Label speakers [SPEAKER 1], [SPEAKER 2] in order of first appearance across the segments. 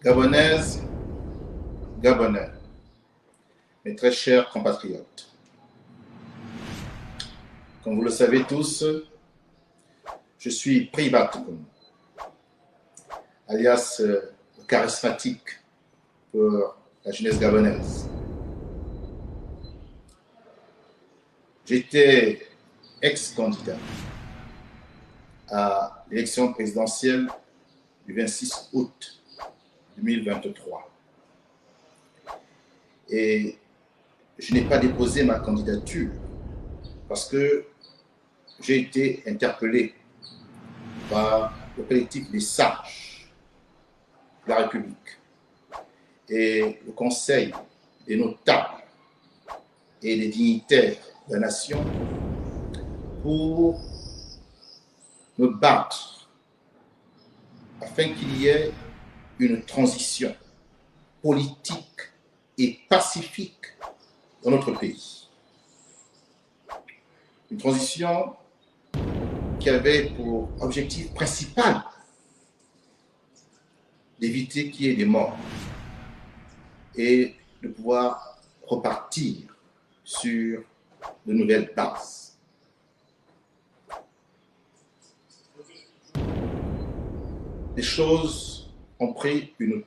[SPEAKER 1] Gabonaises, Gabonais, mes très chers compatriotes, comme vous le savez tous, je suis Pribat, alias charismatique pour la jeunesse gabonaise. J'étais ex-candidat à l'élection présidentielle du 26 août 2023. Et je n'ai pas déposé ma candidature parce que j'ai été interpellé par le collectif des sages de la République et le Conseil des notables et des dignitaires de la nation pour me battre afin qu'il y ait une transition politique et pacifique dans notre pays. Une transition qui avait pour objectif principal d'éviter qu'il y ait des morts et de pouvoir repartir sur de nouvelles bases. Les choses ont pris une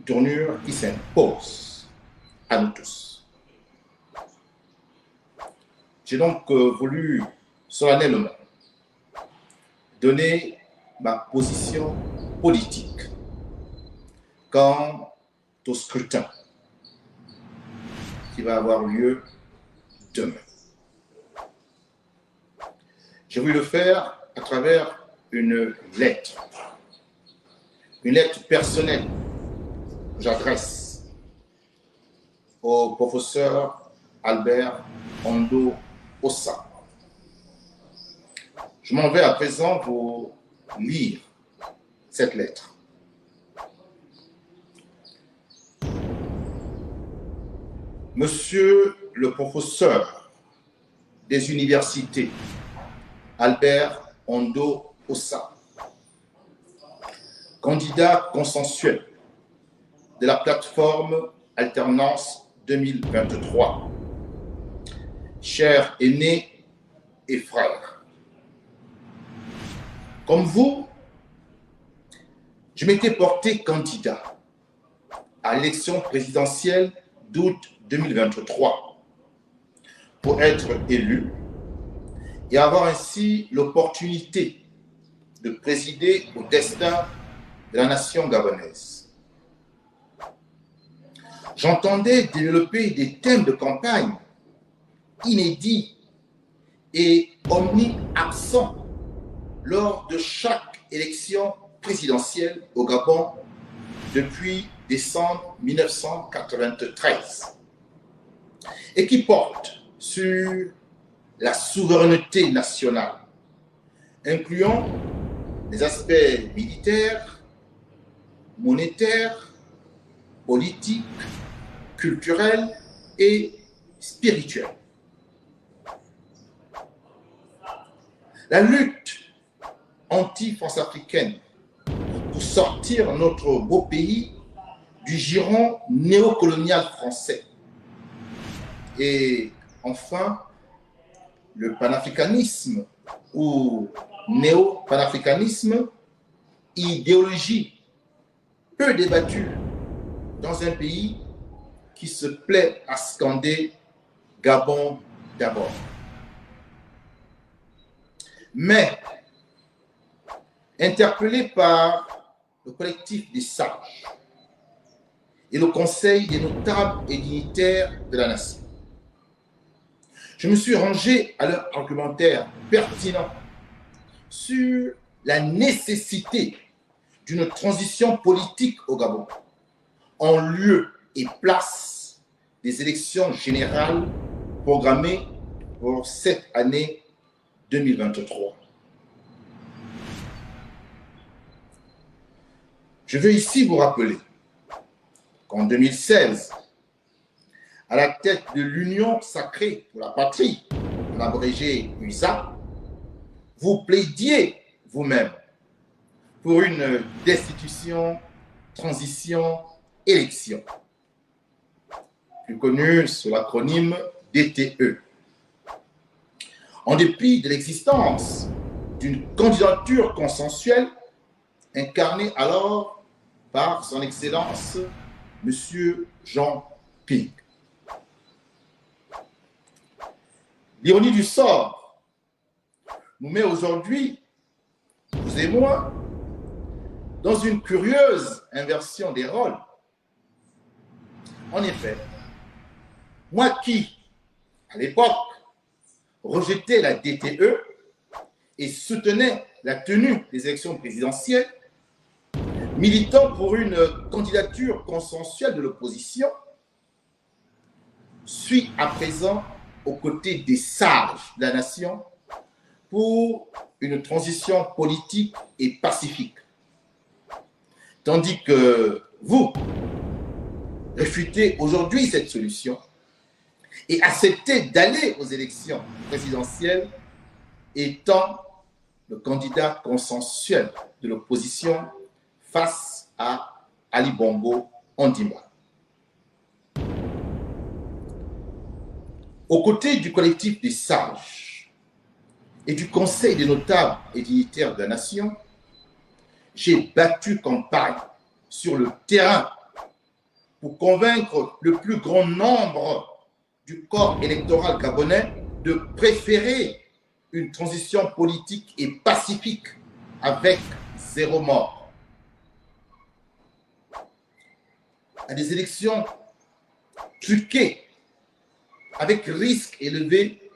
[SPEAKER 1] tournure qui s'impose à nous tous. J'ai donc voulu solennellement donner ma position politique quant au scrutin qui va avoir lieu demain. J'ai voulu le faire à travers une lettre personnelle que j'adresse au professeur Albert Ondo Ossa. Je m'en vais à présent vous lire cette lettre. Monsieur le professeur des universités, Albert Ondo Ossa, candidat consensuel de la plateforme Alternance 2023, chers aînés et frères, comme vous, je m'étais porté candidat à l'élection présidentielle d'août 2023 pour être élu et avoir ainsi l'opportunité de présider au destin de la nation gabonaise. J'entendais développer des thèmes de campagne inédits et omni-absents lors de chaque élection présidentielle au Gabon depuis décembre 1993 et qui portent sur la souveraineté nationale, incluant les aspects militaires, monétaires, politiques, culturels et spirituels. La lutte anti-France africaine pour sortir notre beau pays du giron néocolonial français. Et enfin, le panafricanisme ou néo-panafricanisme, idéologie peu débattue dans un pays qui se plaît à scander Gabon d'abord. Mais, interpellé par le collectif des sages et le conseil des notables et dignitaires de la nation, je me suis rangé à leur argumentaire pertinent sur la nécessité d'une transition politique au Gabon en lieu et place des élections générales programmées pour cette année 2023. Je veux ici vous rappeler qu'en 2016, à la tête de l'Union sacrée pour la patrie, en abrégé USA, vous plaidiez vous-même pour une destitution, transition, élection, plus connue sous l'acronyme DTE. En dépit de l'existence d'une candidature consensuelle incarnée alors par son Excellence M. Jean Ping. L'ironie du sort nous met aujourd'hui, vous et moi, dans une curieuse inversion des rôles. En effet, moi qui, à l'époque, rejetais la DTE et soutenais la tenue des élections présidentielles, militant pour une candidature consensuelle de l'opposition, suis à présent aux côtés des sages de la nation pour une transition politique et pacifique. Tandis que vous réfutez aujourd'hui cette solution et acceptez d'aller aux élections présidentielles étant le candidat consensuel de l'opposition face à Ali Bongo Ondimba. Aux côtés du collectif des sages et du Conseil des notables et dignitaires de la nation, j'ai battu campagne sur le terrain pour convaincre le plus grand nombre du corps électoral gabonais de préférer une transition politique et pacifique avec 0 mort à des élections truquées avec risque élevé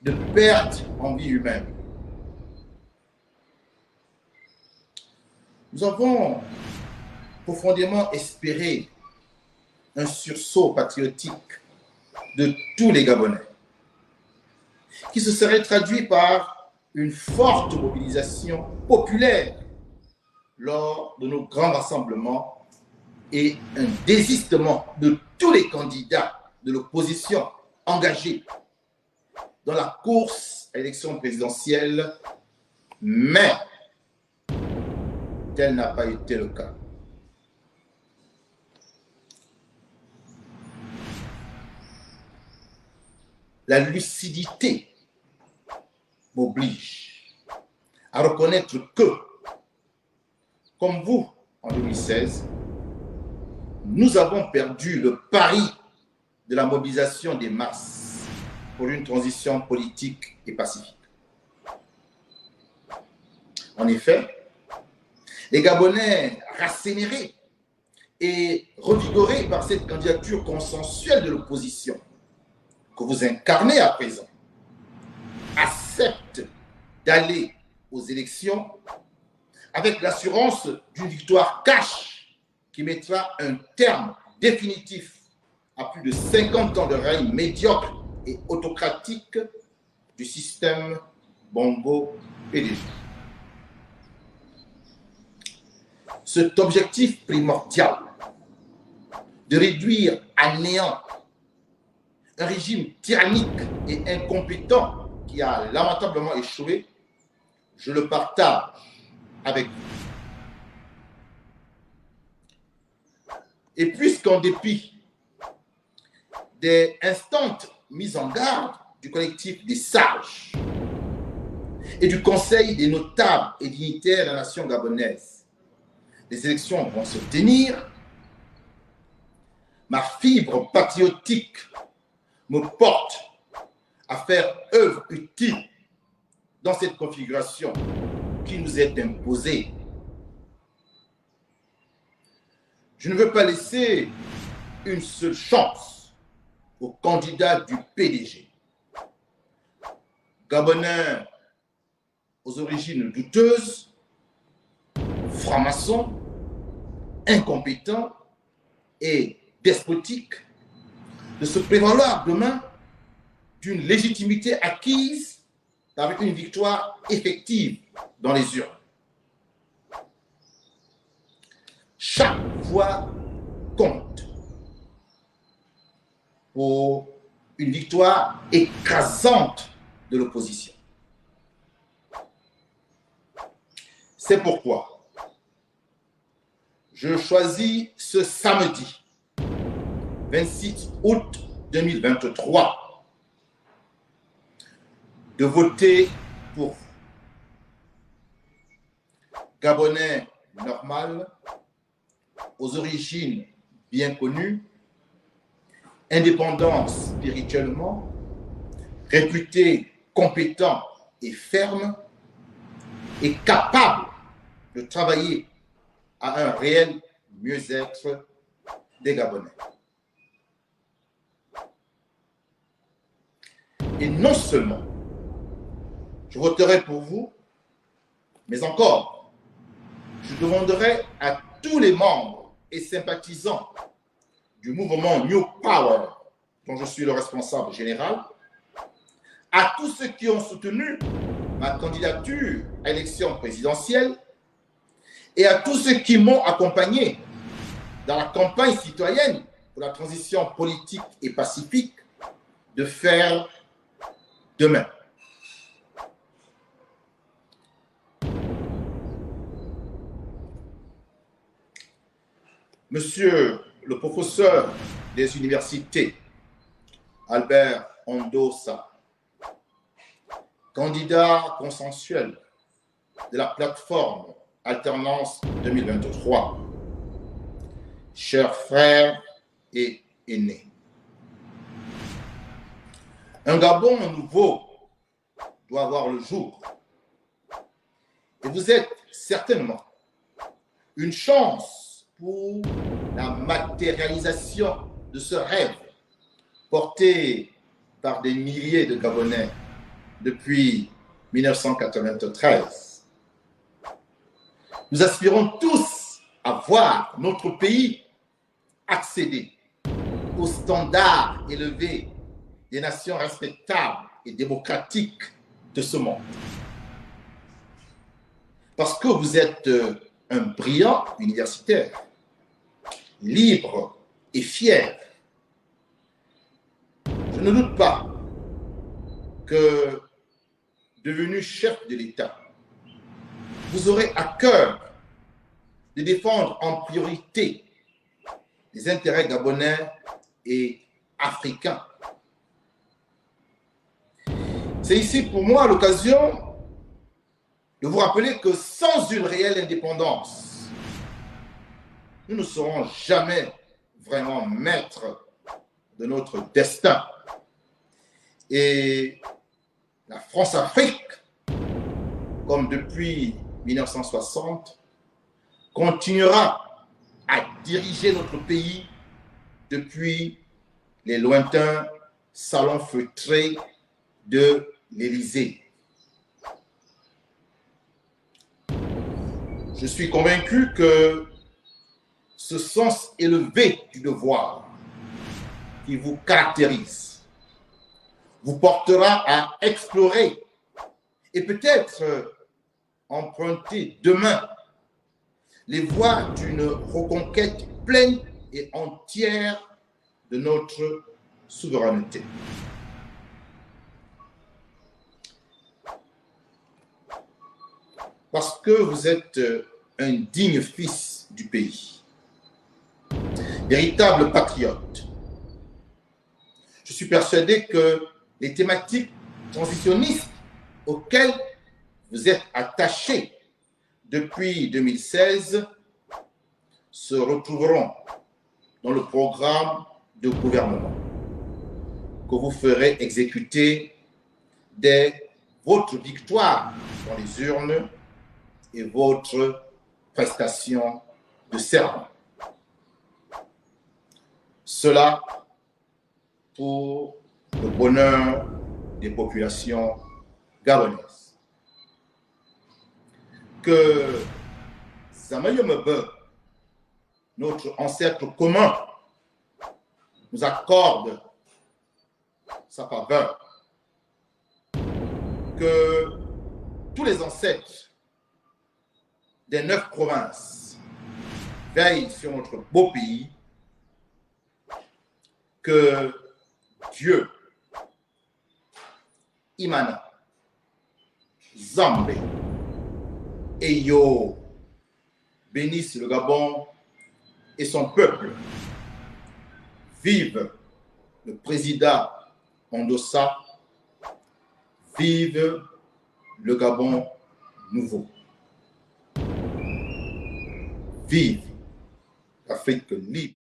[SPEAKER 1] de perte en vie humaine. Nous avons profondément espéré un sursaut patriotique de tous les Gabonais, qui se serait traduit par une forte mobilisation populaire lors de nos grands rassemblements et un désistement de tous les candidats de l'opposition engagés dans la course à l'élection présidentielle, mais tel n'a pas été le cas. La lucidité m'oblige à reconnaître que, comme vous, en 2016, nous avons perdu le pari de la mobilisation des masses pour une transition politique et pacifique. En effet, les Gabonais rassénérés et revigorés par cette candidature consensuelle de l'opposition que vous incarnez à présent, acceptent d'aller aux élections avec l'assurance d'une victoire cash qui mettra un terme définitif à plus de 50 ans de règne médiocre et autocratique du système Bongo-PDG. Cet objectif primordial de réduire à néant un régime tyrannique et incompétent qui a lamentablement échoué, je le partage avec vous. Et puisqu'en dépit des instantes mises en garde du collectif des sages et du Conseil des notables et dignitaires de la nation gabonaise, les élections vont se tenir, ma fibre patriotique me porte à faire œuvre utile dans cette configuration qui nous est imposée. Je ne veux pas laisser une seule chance au candidat du PDG. Gabonais aux origines douteuses, franc-maçon, incompétent et despotique, de se prévaloir demain d'une légitimité acquise avec une victoire effective dans les urnes. Chaque voix compte pour une victoire écrasante de l'opposition. C'est pourquoi je choisis ce samedi, 26 août 2023, de voter pour vous. Gabonais normal, aux origines bien connues, indépendant spirituellement, réputé compétent et ferme, et capable de travailler à un réel mieux-être des Gabonais. Et non seulement je voterai pour vous, mais encore, je demanderai à tous les membres et sympathisants du mouvement New Power, dont je suis le responsable général, à tous ceux qui ont soutenu ma candidature à l'élection présidentielle et à tous ceux qui m'ont accompagné dans la campagne citoyenne pour la transition politique et pacifique, de faire de même. Monsieur le professeur des universités, Albert Ondossa, candidat consensuel de la plateforme Alternance 2023, chers frères et aînés. Un Gabon nouveau doit voir le jour. Et vous êtes certainement une chance pour la matérialisation de ce rêve porté par des milliers de Gabonais depuis 1993. Nous aspirons tous à voir notre pays accéder aux standards élevés des nations respectables et démocratiques de ce monde. Parce que vous êtes un brillant universitaire, libre et fier. Je ne doute pas que, devenu chef de l'État, vous aurez à cœur de défendre en priorité les intérêts gabonais et africains. C'est ici pour moi l'occasion de vous rappeler que sans une réelle indépendance, nous ne serons jamais vraiment maîtres de notre destin. Et la France-Afrique, comme depuis 1960, continuera à diriger notre pays depuis les lointains salons feutrés de l'Élysée. Je suis convaincu que ce sens élevé du devoir qui vous caractérise vous portera à explorer et peut-être emprunter demain les voies d'une reconquête pleine et entière de notre souveraineté. Parce que vous êtes un digne fils du pays, véritable patriote. Je suis persuadé que les thématiques transitionnistes auxquelles vous êtes attachés depuis 2016 se retrouveront dans le programme de gouvernement que vous ferez exécuter dès votre victoire dans les urnes et votre prestation de serment. Cela pour le bonheur des populations gabonaises. Que Zamayomebe, notre ancêtre commun, nous accorde sa faveur. Que tous les ancêtres des 9 provinces veillent sur notre beau pays. Que Dieu, Imana, Zambé et Yo bénissent le Gabon et son peuple. Vive le président Endossa. Vive le Gabon nouveau. Vive l'Afrique libre.